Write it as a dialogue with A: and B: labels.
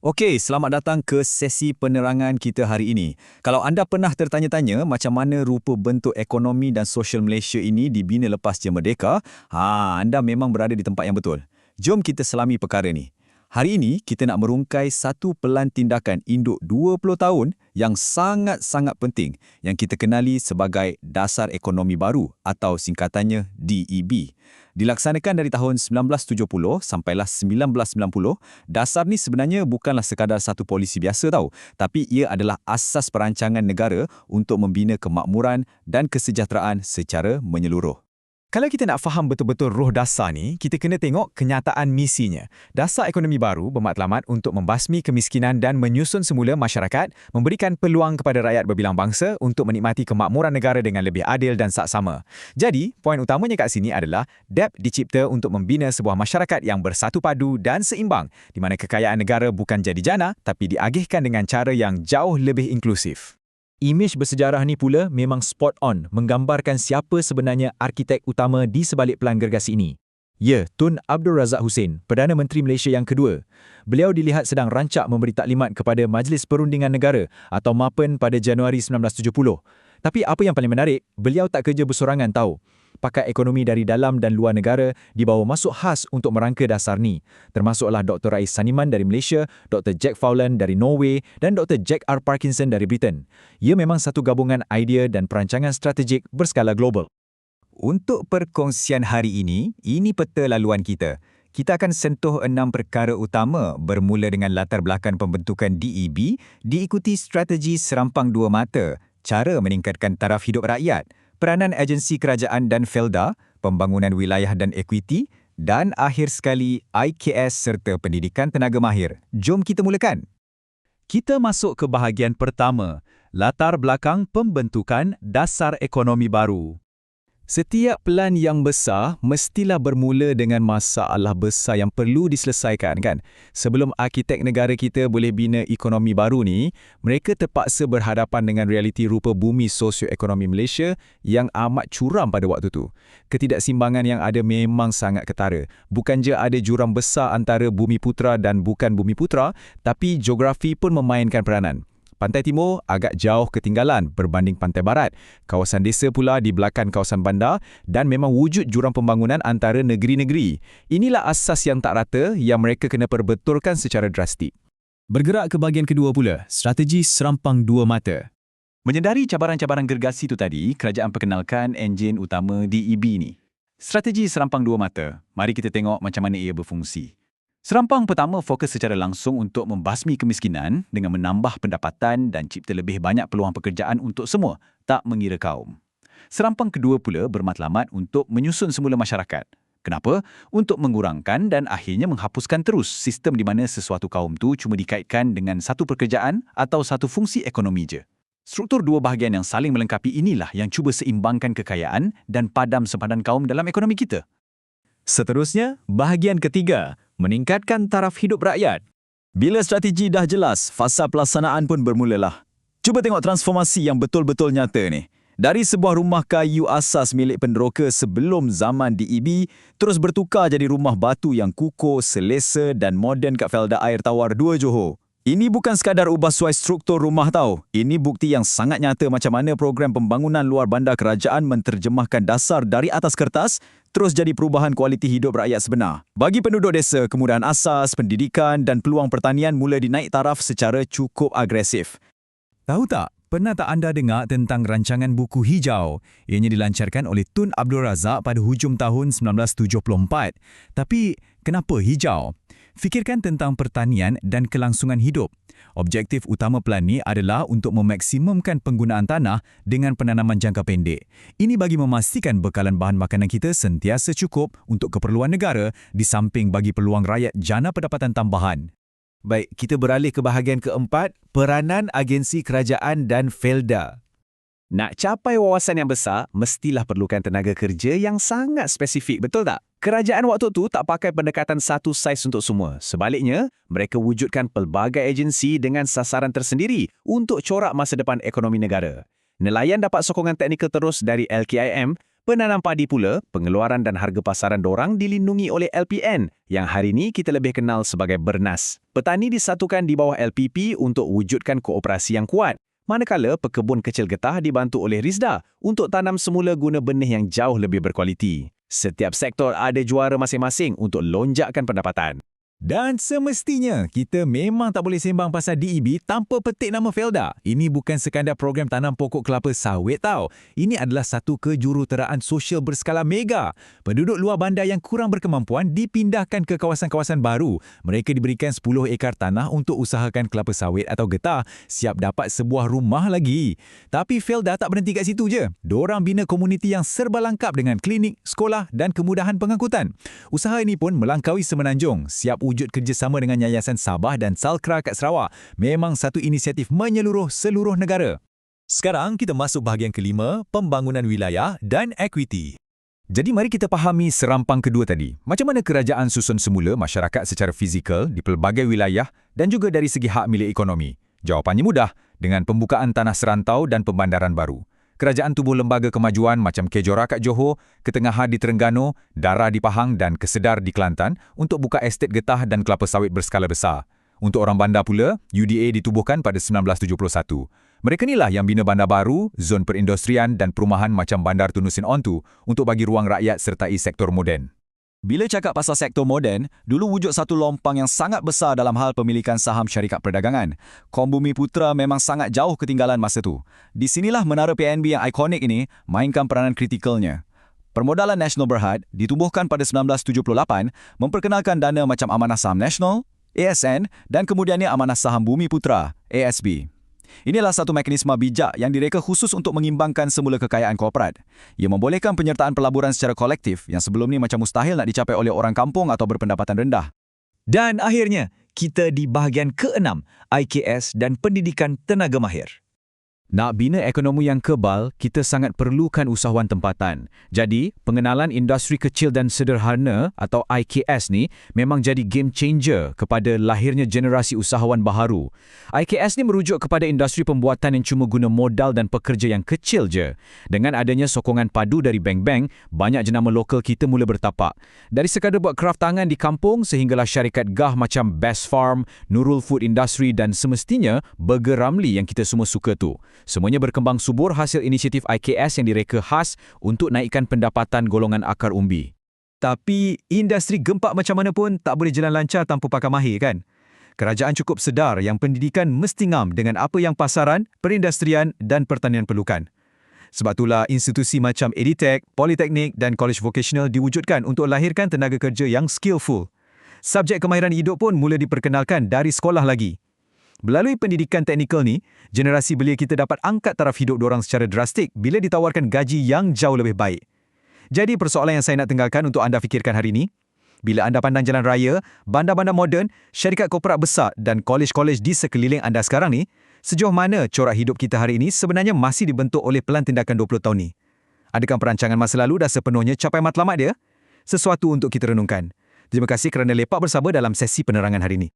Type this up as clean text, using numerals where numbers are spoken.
A: Okey, selamat datang ke sesi penerangan kita hari ini. Kalau anda pernah tertanya-tanya macam mana rupa bentuk ekonomi dan sosial Malaysia ini dibina lepas Dia Merdeka, anda memang berada di tempat yang betul. Jom kita selami perkara ni. Hari ini, kita nak merungkai satu pelan tindakan induk 20 tahun yang sangat-sangat penting yang kita kenali sebagai Dasar Ekonomi Baru atau singkatannya DEB. Dilaksanakan dari tahun 1970 sampailah 1990, dasar ni sebenarnya bukanlah sekadar satu polisi biasa tau, tapi ia adalah asas perancangan negara untuk membina kemakmuran dan kesejahteraan secara menyeluruh.
B: Kalau kita nak faham betul-betul roh dasar ni, kita kena tengok kenyataan misinya. Dasar ekonomi baru bermatlamat untuk membasmi kemiskinan dan menyusun semula masyarakat, memberikan peluang kepada rakyat berbilang bangsa untuk menikmati kemakmuran negara dengan lebih adil dan saksama. Jadi, poin utamanya kat sini adalah DEB dicipta untuk membina sebuah masyarakat yang bersatu padu dan seimbang, di mana kekayaan negara bukan jadi jana, tapi diagihkan dengan cara yang jauh lebih inklusif. Imej bersejarah ni pula memang spot on menggambarkan siapa sebenarnya arkitek utama di sebalik pelan gergasi ini. Ya, Tun Abdul Razak Husin, Perdana Menteri Malaysia yang kedua. Beliau dilihat sedang rancak memberi taklimat kepada Majlis Perundingan Negara atau MAPEN pada Januari 1970. Tapi apa yang paling menarik, beliau tak kerja bersorangan tahu. Pakar ekonomi dari dalam dan luar negara dibawa masuk khas untuk merangka dasar ni. Termasuklah Dr. Rais Saniman dari Malaysia, Dr. Jack Fowland dari Norway dan Dr. Jack R. Parkinson dari Britain. Ia memang satu gabungan idea dan perancangan strategik berskala global.
A: Untuk perkongsian hari ini peta laluan kita. Kita akan sentuh 6 perkara utama bermula dengan latar belakang pembentukan DEB, diikuti strategi serampang dua mata, cara meningkatkan taraf hidup rakyat, peranan agensi kerajaan dan Felda, pembangunan wilayah dan ekuiti, dan akhir sekali IKS serta pendidikan tenaga mahir. Jom kita mulakan.
C: Kita masuk ke bahagian pertama, latar belakang pembentukan Dasar Ekonomi Baru.
A: Setiap pelan yang besar mestilah bermula dengan masalah besar yang perlu diselesaikan, kan? Sebelum arkitek negara kita boleh bina ekonomi baru ni, mereka terpaksa berhadapan dengan realiti rupa bumi sosioekonomi Malaysia yang amat curam pada waktu tu. Ketidaksimbangan yang ada memang sangat ketara. Bukan je ada jurang besar antara bumi putera dan bukan bumi putera, tapi geografi pun memainkan peranan. Pantai Timur agak jauh ketinggalan berbanding Pantai Barat. Kawasan desa pula di belakang kawasan bandar dan memang wujud jurang pembangunan antara negeri-negeri. Inilah asas yang tak rata yang mereka kena perbetulkan secara drastik.
B: Bergerak ke bahagian kedua pula, strategi serampang dua mata.
C: Menyedari cabaran-cabaran gergasi itu tadi, kerajaan perkenalkan enjin utama DEB ni. Strategi serampang dua mata. Mari kita tengok macam mana ia berfungsi. Serampang pertama fokus secara langsung untuk membasmi kemiskinan dengan menambah pendapatan dan cipta lebih banyak peluang pekerjaan untuk semua, tak mengira kaum. Serampang kedua pula bermatlamat untuk menyusun semula masyarakat. Kenapa? Untuk mengurangkan dan akhirnya menghapuskan terus sistem di mana sesuatu kaum tu cuma dikaitkan dengan satu pekerjaan atau satu fungsi ekonomi je. Struktur dua bahagian yang saling melengkapi inilah yang cuba seimbangkan kekayaan dan padam sempadan kaum dalam ekonomi kita.
A: Seterusnya, bahagian ketiga, meningkatkan taraf hidup rakyat. Bila strategi dah jelas, fasa pelaksanaan pun bermulalah. Cuba tengok transformasi yang betul-betul nyata ni. Dari sebuah rumah kayu asas milik penderoka sebelum zaman DEB, terus bertukar jadi rumah batu yang kukuh, selesa dan moden kat Felda Air Tawar 2 Johor. Ini bukan sekadar ubah suai struktur rumah tau. Ini bukti yang sangat nyata macam mana program pembangunan luar bandar kerajaan menterjemahkan dasar dari atas kertas terus jadi perubahan kualiti hidup rakyat sebenar. Bagi penduduk desa, kemudahan asas, pendidikan dan peluang pertanian mula dinaik taraf secara cukup agresif.
B: Tahu tak, pernah tak anda dengar tentang rancangan buku hijau? Ianya dilancarkan oleh Tun Abdul Razak pada hujung tahun 1974. Tapi, kenapa hijau? Fikirkan tentang pertanian dan kelangsungan hidup. Objektif utama pelan ini adalah untuk memaksimumkan penggunaan tanah dengan penanaman jangka pendek. Ini bagi memastikan bekalan bahan makanan kita sentiasa cukup untuk keperluan negara di samping bagi peluang rakyat jana pendapatan tambahan.
A: Baik, kita beralih ke bahagian keempat, peranan agensi kerajaan dan Felda. Nak capai wawasan yang besar, mestilah perlukan tenaga kerja yang sangat spesifik, betul tak? Kerajaan waktu tu tak pakai pendekatan satu saiz untuk semua. Sebaliknya, mereka wujudkan pelbagai agensi dengan sasaran tersendiri untuk corak masa depan ekonomi negara. Nelayan dapat sokongan teknikal terus dari LKIM,
B: Penanam padi pula, pengeluaran dan harga pasaran dorang dilindungi oleh LPN yang hari ini kita lebih kenal sebagai Bernas. Petani disatukan di bawah LPP untuk wujudkan koperasi yang kuat. Manakala pekebun kecil getah dibantu oleh Rizda untuk tanam semula guna benih yang jauh lebih berkualiti. Setiap sektor ada juara masing-masing untuk lonjakkan pendapatan.
A: Dan semestinya, kita memang tak boleh sembang pasal DEB tanpa petik nama Felda. Ini bukan sekadar program tanam pokok kelapa sawit tau. Ini adalah satu kejuruteraan sosial berskala mega. Penduduk luar bandar yang kurang berkemampuan dipindahkan ke kawasan-kawasan baru. Mereka diberikan 10 ekar tanah untuk usahakan kelapa sawit atau getah, siap dapat sebuah rumah lagi. Tapi Felda tak berhenti kat situ je. Dorang bina komuniti yang serba lengkap dengan klinik, sekolah dan kemudahan pengangkutan. Usaha ini pun melangkaui semenanjung, siap wujud kerjasama dengan Yayasan Sabah dan Salkra kat Sarawak. Memang satu inisiatif menyeluruh seluruh negara. Sekarang kita masuk bahagian kelima, pembangunan wilayah dan equity. Jadi mari kita fahami serampang kedua tadi. Macam mana kerajaan susun semula masyarakat secara fizikal di pelbagai wilayah dan juga dari segi hak milik ekonomi. Jawapannya mudah, dengan pembukaan tanah serantau dan pembandaran baru. Kerajaan tubuh lembaga kemajuan macam Kejora kat Johor, Ketengahan di Terengganu, Dara di Pahang dan Kesedar di Kelantan untuk buka estet getah dan kelapa sawit berskala besar. Untuk orang bandar pula, UDA ditubuhkan pada 1971. Mereka inilah yang bina bandar baru, zon perindustrian dan perumahan macam Bandar Tunusin Ontu untuk bagi ruang rakyat sertai sektor moden. Bila cakap pasal sektor moden, dulu wujud satu lompang yang sangat besar dalam hal pemilikan saham syarikat perdagangan. Kom Bumi Putra memang sangat jauh ketinggalan masa tu. Di sinilah menara PNB yang ikonik ini mainkan peranan kritikalnya. Permodalan Nasional Berhad ditubuhkan pada 1978 memperkenalkan dana macam Amanah Saham Nasional, ASN dan kemudiannya Amanah Saham Bumi Putra, ASB. Inilah satu mekanisme bijak yang direka khusus untuk mengimbangkan semula kekayaan korporat. Ia membolehkan penyertaan pelaburan secara kolektif yang sebelum ni macam mustahil nak dicapai oleh orang kampung atau berpendapatan rendah. Dan akhirnya, kita di bahagian ke-6, IKS dan pendidikan tenaga mahir. Nak bina ekonomi yang kebal, kita sangat perlukan usahawan tempatan. Jadi, pengenalan industri kecil dan sederhana atau IKS ni memang jadi game changer kepada lahirnya generasi usahawan baharu. IKS ni merujuk kepada industri pembuatan yang cuma guna modal dan pekerja yang kecil je. Dengan adanya sokongan padu dari bank-bank, banyak jenama lokal kita mula bertapak. Dari sekadar buat kraft tangan di kampung sehinggalah syarikat gah macam Best Farm, Nurul Food Industry dan semestinya Burger Ramli yang kita semua suka tu. Semuanya berkembang subur hasil inisiatif IKS yang direka khas untuk naikkan pendapatan golongan akar umbi. Tapi industri gempak macam mana pun tak boleh jalan lancar tanpa pakar mahir kan? Kerajaan cukup sedar yang pendidikan mesti ngam dengan apa yang pasaran, perindustrian dan pertanian perlukan. Sebab itulah institusi macam Editech, Politeknik dan College Vocational diwujudkan untuk lahirkan tenaga kerja yang skillful. Subjek kemahiran hidup pun mula diperkenalkan dari sekolah lagi. Melalui pendidikan teknikal ni, generasi belia kita dapat angkat taraf hidup diorang secara drastik bila ditawarkan gaji yang jauh lebih baik. Jadi persoalan yang saya nak tinggalkan untuk anda fikirkan hari ini, bila anda pandang jalan raya, bandar-bandar moden, syarikat korporat besar dan kolej-kolej di sekeliling anda sekarang ni, sejauh mana corak hidup kita hari ini sebenarnya masih dibentuk oleh pelan tindakan 20 tahun ni? Adakah perancangan masa lalu dah sepenuhnya capai matlamat dia? Sesuatu untuk kita renungkan. Terima kasih kerana lepak bersama dalam sesi penerangan hari ini.